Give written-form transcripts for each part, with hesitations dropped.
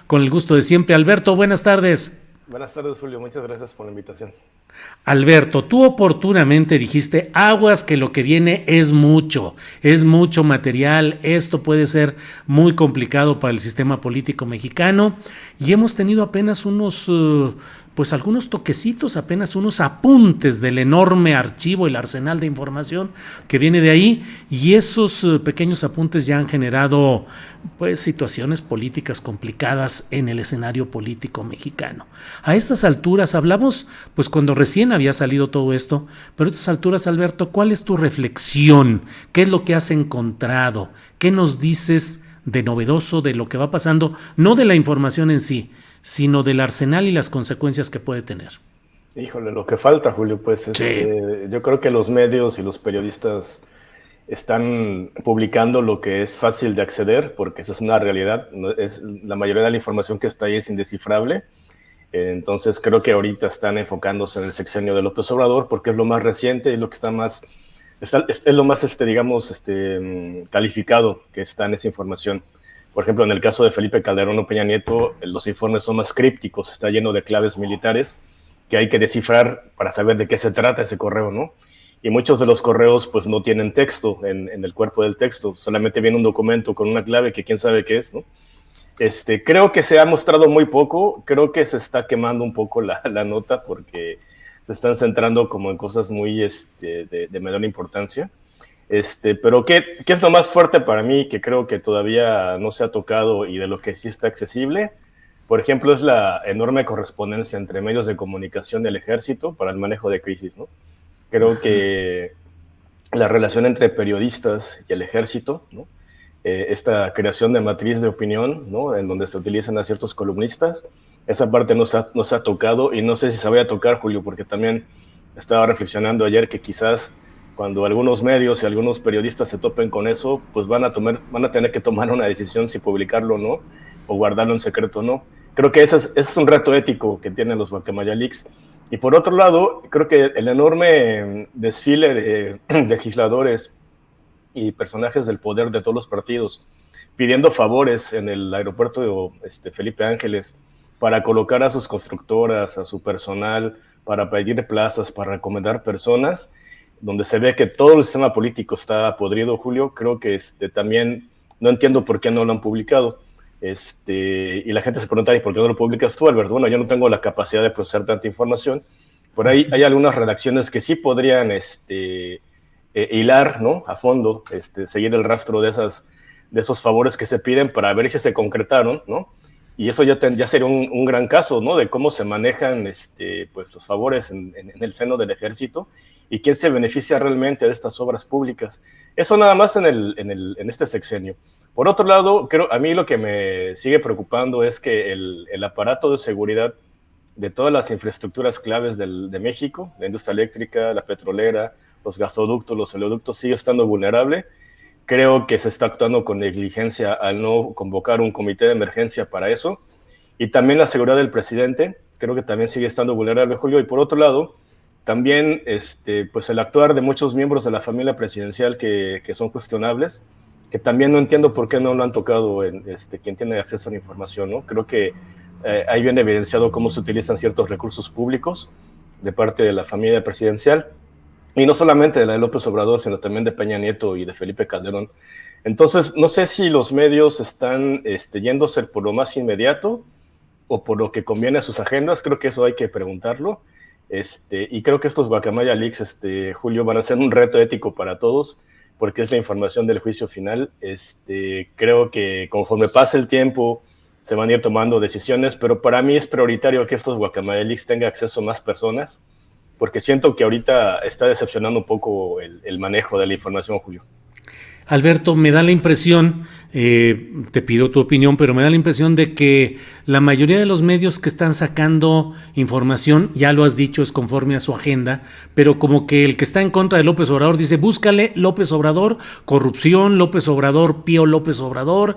con el gusto de siempre. Alberto, buenas tardes. Buenas tardes, Julio. Muchas gracias por la invitación. Alberto, tú oportunamente dijiste, aguas que lo que viene es mucho material, esto puede ser muy complicado para el sistema político mexicano y hemos tenido apenas pues algunos toquecitos, apenas unos apuntes del enorme archivo, el arsenal de información que viene de ahí y esos pequeños apuntes ya han generado pues situaciones políticas complicadas en el escenario político mexicano. A estas alturas hablamos, pues cuando recién había salido todo esto, pero a estas alturas, Alberto, ¿cuál es tu reflexión? ¿Qué es lo que has encontrado? ¿Qué nos dices de novedoso de lo que va pasando? No de la información en sí, sino del arsenal y las consecuencias que puede tener. Híjole, lo que falta, Julio, pues Sí. yo creo que los medios y los periodistas están publicando lo que es fácil de acceder, porque eso es una realidad. La mayoría de la información que está ahí es indescifrable. Entonces creo que ahorita están enfocándose en el sexenio de López Obrador, porque es lo más reciente y lo que está más, es lo más, digamos, calificado que está en esa información. Por ejemplo, en el caso de Felipe Calderón o Peña Nieto, los informes son más crípticos, está lleno de claves militares que hay que descifrar para saber de qué se trata ese correo, ¿no? Y muchos de los correos pues no tienen texto en el cuerpo del texto, solamente viene un documento con una clave que quién sabe qué es, ¿no? Creo que se ha mostrado muy poco, creo que se está quemando un poco la nota porque se están centrando como en cosas muy de menor importancia. Pero ¿qué es lo más fuerte para mí que creo que todavía no se ha tocado y de lo que sí está accesible? Por ejemplo, es la enorme correspondencia entre medios de comunicación del ejército para el manejo de crisis, ¿no? Creo que la relación entre periodistas y el ejército, ¿no? Esta creación de matriz de opinión, ¿no? En donde se utilizan a ciertos columnistas, esa parte no se ha tocado y no sé si se vaya a tocar, Julio, porque también estaba reflexionando ayer que quizás cuando algunos medios y algunos periodistas se topen con eso, pues van a tener que tomar una decisión si publicarlo o no, o guardarlo en secreto o no. Creo que ese es un reto ético que tienen los Guacamaya Leaks. Y por otro lado, creo que el enorme desfile de legisladores y personajes del poder de todos los partidos pidiendo favores en el aeropuerto de Felipe Ángeles para colocar a sus constructoras, a su personal, para pedir plazas, para recomendar personas, donde se ve que todo el sistema político está podrido, Julio. Creo que también no entiendo por qué no lo han publicado. Y la gente se pregunta, ¿y por qué no lo publicas tú, Alberto? Bueno, yo no tengo la capacidad de procesar tanta información. Por ahí hay algunas redacciones que sí podrían hilar, ¿no? A fondo, seguir el rastro de esos favores que se piden para ver si se concretaron, ¿no? Y eso ya sería un gran caso, ¿no? De cómo se manejan pues, los favores en el seno del ejército y quién se beneficia realmente de estas obras públicas. Eso nada más en este sexenio. Por otro lado, a mí lo que me sigue preocupando es que el aparato de seguridad de todas las infraestructuras claves de México, la industria eléctrica, la petrolera, los gasoductos, los oleoductos, sigue estando vulnerable. Creo que se está actuando con negligencia al no convocar un comité de emergencia para eso. Y también la seguridad del presidente, creo que también sigue estando vulnerable, Julio. Y por otro lado, también pues el actuar de muchos miembros de la familia presidencial que son cuestionables, que también no entiendo por qué no lo han tocado quien tiene acceso a la información, ¿no? Creo que ahí viene evidenciado cómo se utilizan ciertos recursos públicos de parte de la familia presidencial. Y no solamente de la de López Obrador, sino también de Peña Nieto y de Felipe Calderón. Entonces, no sé si los medios están yéndose por lo más inmediato o por lo que conviene a sus agendas. Creo que eso hay que preguntarlo. Y creo que estos Guacamaya Leaks, Julio, van a ser un reto ético para todos, porque es la información del juicio final. Creo que conforme pase el tiempo, se van a ir tomando decisiones, pero para mí es prioritario que estos Guacamaya Leaks tengan acceso a más personas, porque siento que ahorita está decepcionando un poco el manejo de la información, Julio. Alberto, me da la impresión, te pido tu opinión, pero me da la impresión de que la mayoría de los medios que están sacando información, ya lo has dicho, es conforme a su agenda, pero como que el que está en contra de López Obrador dice, búscale López Obrador, corrupción, López Obrador, Pío López Obrador,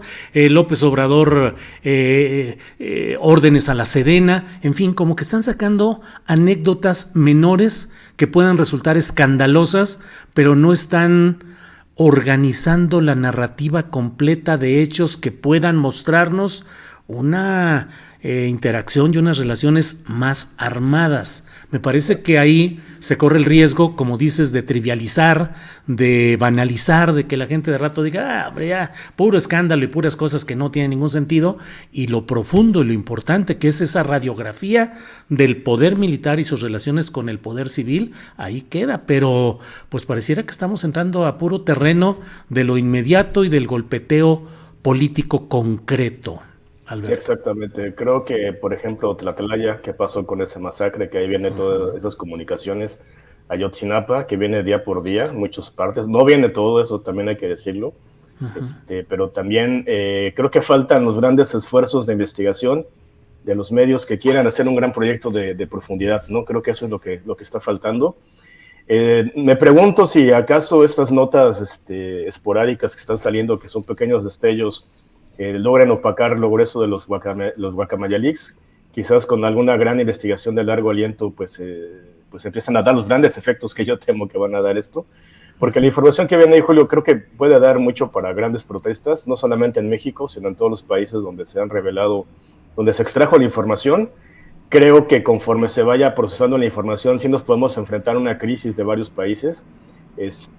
órdenes a la Sedena, en fin, como que están sacando anécdotas menores que puedan resultar escandalosas, pero no están organizando la narrativa completa de hechos que puedan mostrarnos una interacción y unas relaciones más armadas. Me parece que ahí se corre el riesgo, como dices, de trivializar, de banalizar, de que la gente de rato diga, hombre, ya, puro escándalo y puras cosas que no tienen ningún sentido, y lo profundo y lo importante que es esa radiografía del poder militar y sus relaciones con el poder civil, ahí queda, pero pues pareciera que estamos entrando a puro terreno de lo inmediato y del golpeteo político concreto. Alberto. Exactamente. Creo que, por ejemplo, Tlatlaya, que pasó con ese masacre, que ahí viene todas esas comunicaciones, Ayotzinapa, que viene día por día, en muchas partes. No viene todo eso, también hay que decirlo. Pero también creo que faltan los grandes esfuerzos de investigación de los medios que quieran hacer un gran proyecto de profundidad, ¿no? Creo que eso es lo que está faltando. Me pregunto si acaso estas notas esporádicas que están saliendo, que son pequeños destellos, logren opacar lo grueso de los Guacamaya Leaks. Quizás con alguna gran investigación de largo aliento, pues empiezan a dar los grandes efectos que yo temo que van a dar esto. Porque la información que viene ahí, Julio, creo que puede dar mucho para grandes protestas, no solamente en México, sino en todos los países donde se han revelado, donde se extrajo la información. Creo que conforme se vaya procesando la información, sí nos podemos enfrentar a una crisis de varios países.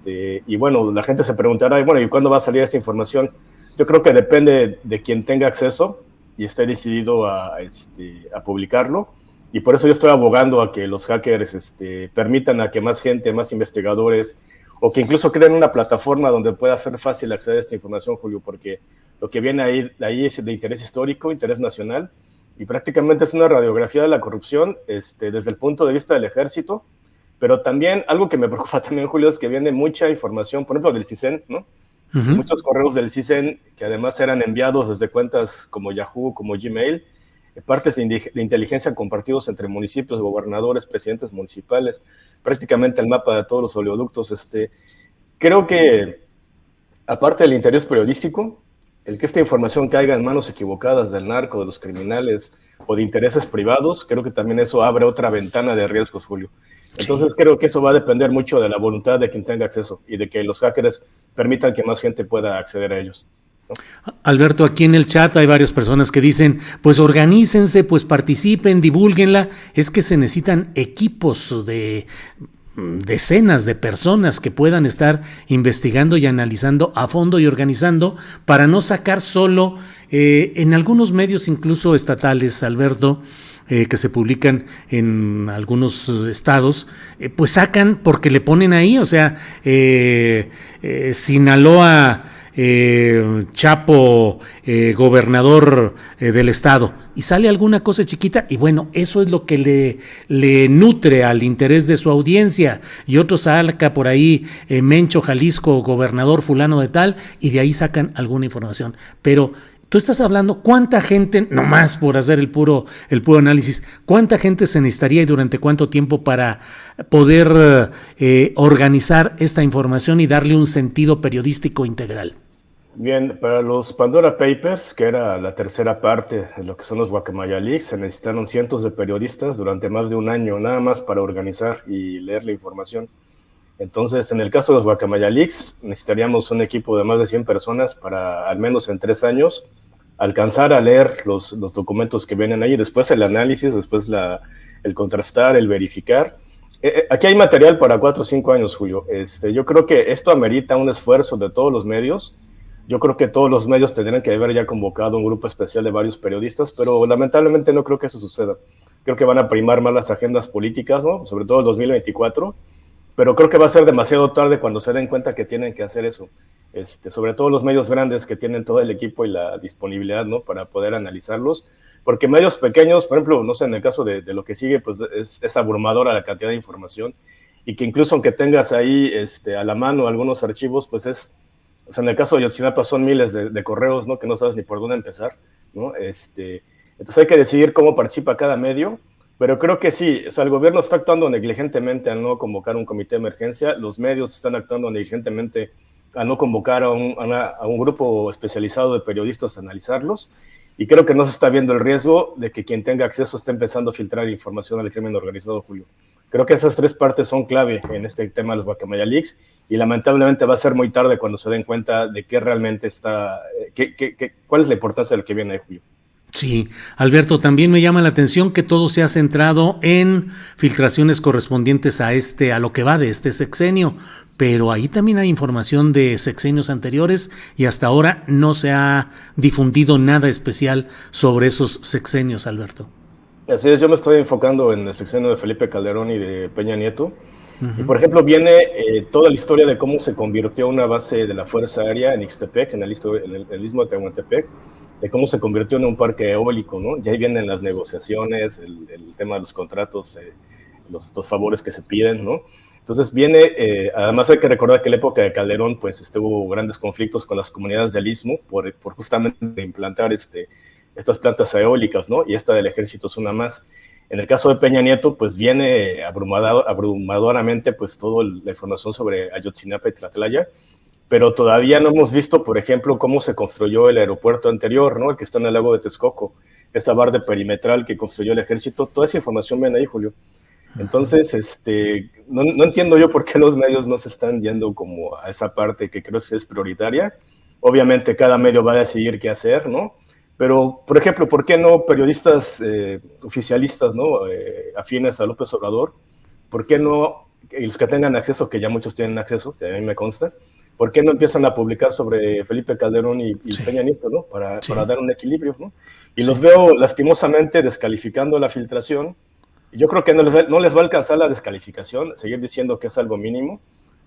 Y bueno, la gente se preguntará, bueno, ¿y cuándo va a salir esta información? Yo creo que depende de quien tenga acceso y esté decidido a publicarlo. Y por eso yo estoy abogando a que los hackers permitan a que más gente, más investigadores, o que incluso creen una plataforma donde pueda ser fácil acceder a esta información, Julio, porque lo que viene ahí es de interés histórico, interés nacional, y prácticamente es una radiografía de la corrupción desde el punto de vista del ejército, pero también algo que me preocupa también, Julio, es que viene mucha información, por ejemplo, del CISEN, ¿no? Muchos correos del CISEN que además eran enviados desde cuentas como Yahoo, como Gmail, partes de inteligencia compartidos entre municipios, gobernadores, presidentes municipales, prácticamente el mapa de todos los oleoductos. Creo que, aparte del interés periodístico, el que esta información caiga en manos equivocadas del narco, de los criminales o de intereses privados, creo que también eso abre otra ventana de riesgos, Julio. Entonces creo que eso va a depender mucho de la voluntad de quien tenga acceso y de que los hackers permitan que más gente pueda acceder a ellos, ¿no? Alberto, aquí en el chat hay varias personas que dicen, pues organícense, pues participen, divúlguenla. Es que se necesitan equipos de decenas de personas que puedan estar investigando y analizando a fondo y organizando para no sacar solo en algunos medios, incluso estatales, Alberto, que se publican en algunos estados, pues sacan porque le ponen ahí, o sea, Sinaloa, Chapo, gobernador del estado, y sale alguna cosa chiquita, y bueno, eso es lo que le nutre al interés de su audiencia, y otro saca por ahí, Mencho, Jalisco, gobernador fulano de tal, y de ahí sacan alguna información, pero tú estás hablando, ¿cuánta gente, nomás por hacer el puro análisis, cuánta gente se necesitaría y durante cuánto tiempo para poder organizar esta información y darle un sentido periodístico integral? Bien, para los Pandora Papers, que era la tercera parte de lo que son los Guacamaya Leaks, se necesitaron cientos de periodistas durante más de un año, nada más para organizar y leer la información. Entonces, en el caso de los Guacamaya Leaks, necesitaríamos un equipo de más de 100 personas para, al menos en 3 años, alcanzar a leer los documentos que vienen ahí, después el análisis, después el contrastar, el verificar. Aquí hay material para 4 o 5 años, Julio. Yo creo que esto amerita un esfuerzo de todos los medios. Yo creo que todos los medios tendrían que haber ya convocado un grupo especial de varios periodistas, pero lamentablemente no creo que eso suceda. Creo que van a primar más las agendas políticas, ¿no? Sobre todo el 2024, pero creo que va a ser demasiado tarde cuando se den cuenta que tienen que hacer eso. Sobre todo los medios grandes que tienen todo el equipo y la disponibilidad, ¿no? Para poder analizarlos, porque medios pequeños, por ejemplo, no sé, en el caso de lo que sigue, pues es abrumadora la cantidad de información, y que incluso aunque tengas ahí a la mano algunos archivos, pues o sea, en el caso de Ayotzinapa son miles de correos, ¿no? Que no sabes ni por dónde empezar, ¿no? Entonces hay que decidir cómo participa cada medio, pero creo que sí, o sea, el gobierno está actuando negligentemente al no convocar un comité de emergencia, los medios están actuando negligentemente al no convocar a un grupo especializado de periodistas a analizarlos, y creo que no se está viendo el riesgo de que quien tenga acceso esté empezando a filtrar información al crimen organizado, Julio. Creo que esas 3 partes son clave en este tema de los Guacamaya Leaks, y lamentablemente va a ser muy tarde cuando se den cuenta de qué realmente está, cuál es la importancia de lo que viene ahí, Julio. Sí, Alberto, también me llama la atención que todo se ha centrado en filtraciones correspondientes a lo que va de este sexenio, pero ahí también hay información de sexenios anteriores y hasta ahora no se ha difundido nada especial sobre esos sexenios, Alberto. Así es, yo me estoy enfocando en el sexenio de Felipe Calderón y de Peña Nieto. Y Uh-huh. por ejemplo, viene toda la historia de cómo se convirtió una base de la Fuerza Aérea en Ixtepec, en el istmo de Tehuantepec, de cómo se convirtió en un parque eólico, ¿no? Y ahí vienen las negociaciones, el tema de los contratos, los favores que se piden, ¿no? Entonces viene, además hay que recordar que en la época de Calderón, pues hubo grandes conflictos con las comunidades del istmo por justamente implantar estas plantas eólicas, ¿no? Y esta del ejército es una más. En el caso de Peña Nieto, pues viene abrumadoramente pues toda la información sobre Ayotzinapa y Tlatlaya, pero todavía no hemos visto, por ejemplo, cómo se construyó el aeropuerto anterior, ¿no? El que está en el lago de Texcoco, esa barda perimetral que construyó el ejército, toda esa información viene ahí, Julio. Entonces, no entiendo yo por qué los medios no se están yendo como a esa parte que creo que es prioritaria. Obviamente cada medio va a decidir qué hacer, ¿no? Pero, por ejemplo, ¿por qué no periodistas oficialistas, ¿no? Afines a López Obrador? ¿Por qué no, y los que tengan acceso, que ya muchos tienen acceso, que a mí me consta, ¿por qué no empiezan a publicar sobre Felipe Calderón y Sí, Peña Nieto, ¿no? Para sí, dar un equilibrio, ¿no? Y los sí. veo lastimosamente descalificando la filtración. Yo creo que no les va a alcanzar la descalificación, seguir diciendo que es algo mínimo,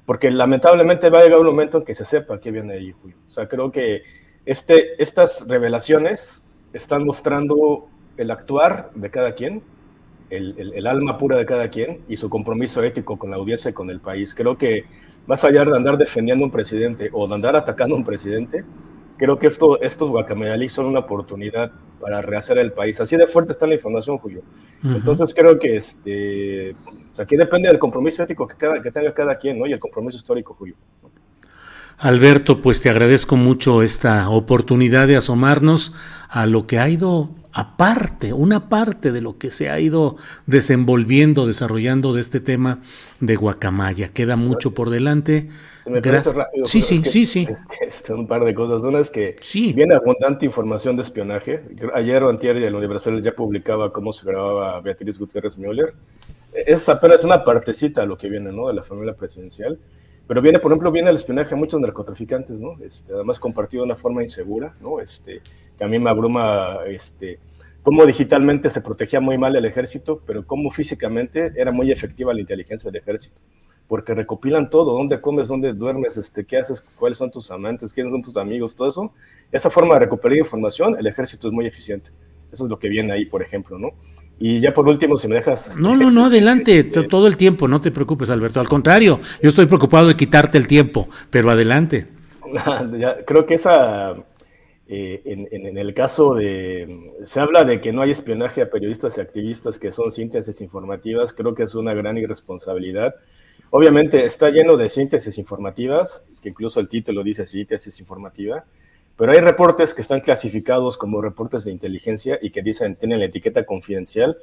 porque lamentablemente va a llegar un momento en que se sepa qué viene ahí, Julio. O sea, creo que estas revelaciones están mostrando el actuar de cada quien, el alma pura de cada quien y su compromiso ético con la audiencia y con el país. Creo que más allá de andar defendiendo a un presidente o de andar atacando a un presidente, creo que estos guacamayalí son una oportunidad para rehacer el país. Así de fuerte está la información, Julio. Uh-huh. Entonces creo que aquí depende del compromiso ético que tenga cada quien, ¿no? Y el compromiso histórico, Julio. Alberto, pues te agradezco mucho esta oportunidad de asomarnos a lo que ha ido aparte, una parte de lo que se ha ido desenvolviendo, desarrollando de este tema de Guacamaya. Queda mucho por delante. Se me parece Gracias. rápido, Sí, Julio. sí, sí, sí. Un par de cosas. Una es que Sí. viene abundante información de espionaje. Ayer o antier el Universal ya publicaba cómo se grababa Beatriz Gutiérrez Müller. Es apenas una partecita de lo que viene, ¿no? De la familia presidencial. Pero viene, por ejemplo, viene el espionaje a muchos narcotraficantes, ¿no? Además compartido de una forma insegura, ¿no? Que a mí me abruma, cómo digitalmente se protegía muy mal el ejército, pero cómo físicamente era muy efectiva la inteligencia del ejército. Porque recopilan todo, dónde comes, dónde duermes, qué haces, cuáles son tus amantes, quiénes son tus amigos, todo eso. Esa forma de recuperar información, el ejército es muy eficiente. Eso es lo que viene ahí, por ejemplo, ¿no? Y ya por último, si me dejas... No, no, no, adelante, todo el tiempo, no te preocupes, Alberto. Al contrario, yo estoy preocupado de quitarte el tiempo, pero adelante. creo que en el caso se habla de que no hay espionaje a periodistas y activistas que son síntesis informativas, creo que es una gran irresponsabilidad. Obviamente está lleno de síntesis informativas, que incluso el título dice síntesis informativa, pero hay reportes que están clasificados como reportes de inteligencia y que tienen la etiqueta confidencial,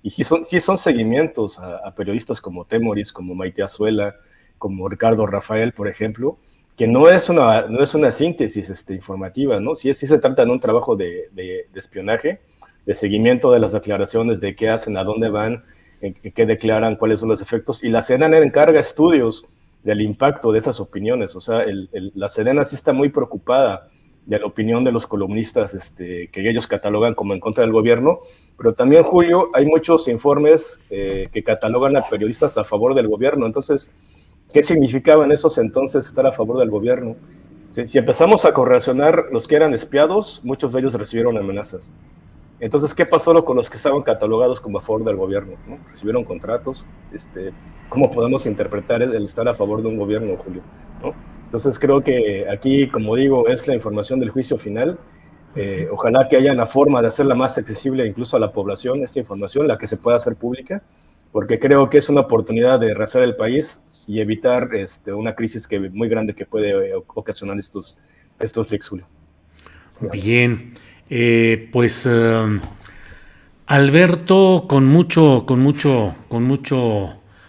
y sí son seguimientos a periodistas como Temoris, como Maite Azuela, como Ricardo Rafael, por ejemplo, que no es una síntesis informativa, ¿no? Sí se trata de un trabajo de espionaje, de seguimiento de las declaraciones, de qué hacen, a dónde van, qué declaran, cuáles son los efectos, y la Sedena encarga estudios del impacto de esas opiniones. O sea, la Sedena sí está muy preocupada de la opinión de los columnistas que ellos catalogan como en contra del gobierno, pero también, Julio, hay muchos informes que catalogan a periodistas a favor del gobierno. Entonces, ¿qué significaba en esos entonces estar a favor del gobierno? Si empezamos a correlacionar los que eran espiados, muchos de ellos recibieron amenazas. Entonces, ¿qué pasó con los que estaban catalogados como a favor del gobierno? ¿No? ¿Recibieron contratos? ¿Cómo podemos interpretar el estar a favor de un gobierno, Julio? ¿No? Entonces, creo que aquí, como digo, es la información del juicio final. Ojalá que haya una forma de hacerla más accesible incluso a la población, esta información, la que se pueda hacer pública, porque creo que es una oportunidad de rehacer el país y evitar una crisis muy grande que puede ocasionar estos leaks, Julio. Bien, pues Alberto, con mucho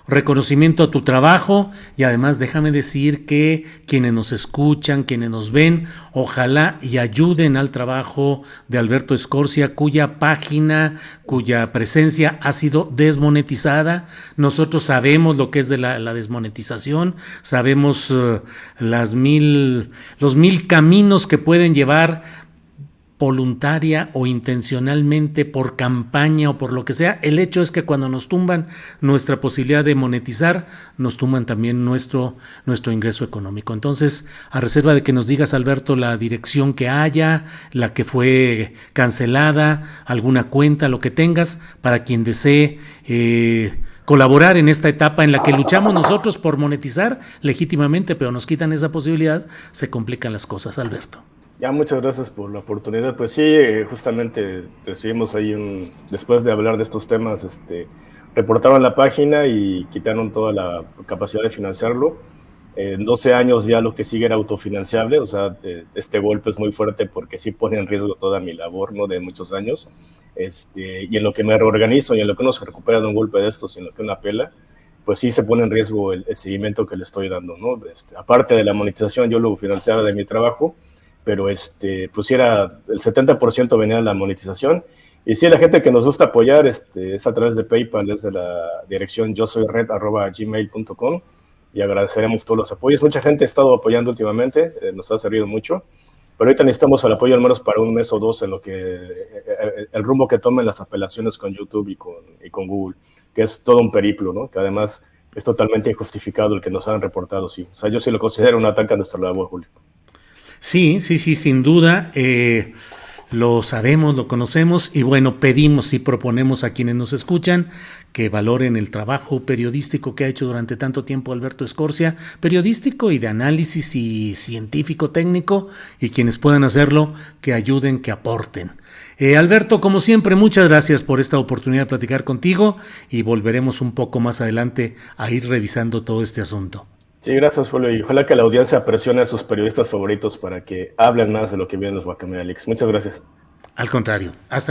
reconocimiento a tu trabajo y además déjame decir que quienes nos escuchan, quienes nos ven, ojalá y ayuden al trabajo de Alberto Escorcia, cuya página, cuya presencia ha sido desmonetizada. Nosotros sabemos lo que es de la desmonetización, sabemos los mil caminos que pueden llevar voluntaria o intencionalmente, por campaña o por lo que sea. El hecho es que cuando nos tumban nuestra posibilidad de monetizar, nos tumban también nuestro ingreso económico. Entonces, a reserva de que nos digas, Alberto, la dirección que haya, la que fue cancelada, alguna cuenta, lo que tengas, para quien desee colaborar en esta etapa en la que luchamos nosotros por monetizar legítimamente, pero nos quitan esa posibilidad, se complican las cosas, Alberto. Ya, muchas gracias por la oportunidad. Pues sí, justamente recibimos ahí después de hablar de estos temas, reportaron la página y quitaron toda la capacidad de financiarlo. En 12 años ya lo que sigue era autofinanciable, o sea, este golpe es muy fuerte porque sí pone en riesgo toda mi labor, ¿no? De muchos años. Y en lo que me reorganizo y en lo que uno se recupera de un golpe de estos y en lo que uno apela, pues sí se pone en riesgo el seguimiento que le estoy dando, ¿no? Aparte de la monetización, yo lo financiaba de mi trabajo, pero pues sí era, el 70% venía de la monetización. Y sí, la gente que nos gusta apoyar es a través de PayPal, es de la dirección yosoyred@gmail.com, y agradeceremos todos los apoyos. Mucha gente ha estado apoyando últimamente, nos ha servido mucho, pero ahorita necesitamos el apoyo al menos para un mes o dos en lo que el rumbo que tomen las apelaciones con YouTube y con Google, que es todo un periplo, ¿no? Que además es totalmente injustificado el que nos han reportado, sí. O sea, yo sí lo considero un ataque a nuestra labor, Julio. Sí, sin duda, lo sabemos, lo conocemos y bueno, pedimos y proponemos a quienes nos escuchan que valoren el trabajo periodístico que ha hecho durante tanto tiempo Alberto Escorcia, periodístico y de análisis y científico técnico, y quienes puedan hacerlo, que ayuden, que aporten. Alberto, como siempre, muchas gracias por esta oportunidad de platicar contigo y volveremos un poco más adelante a ir revisando todo este asunto. Sí, gracias, Julio, y ojalá que la audiencia presione a sus periodistas favoritos para que hablen más de lo que vienen los Guacamayalix. Muchas gracias. Al contrario, hasta luego.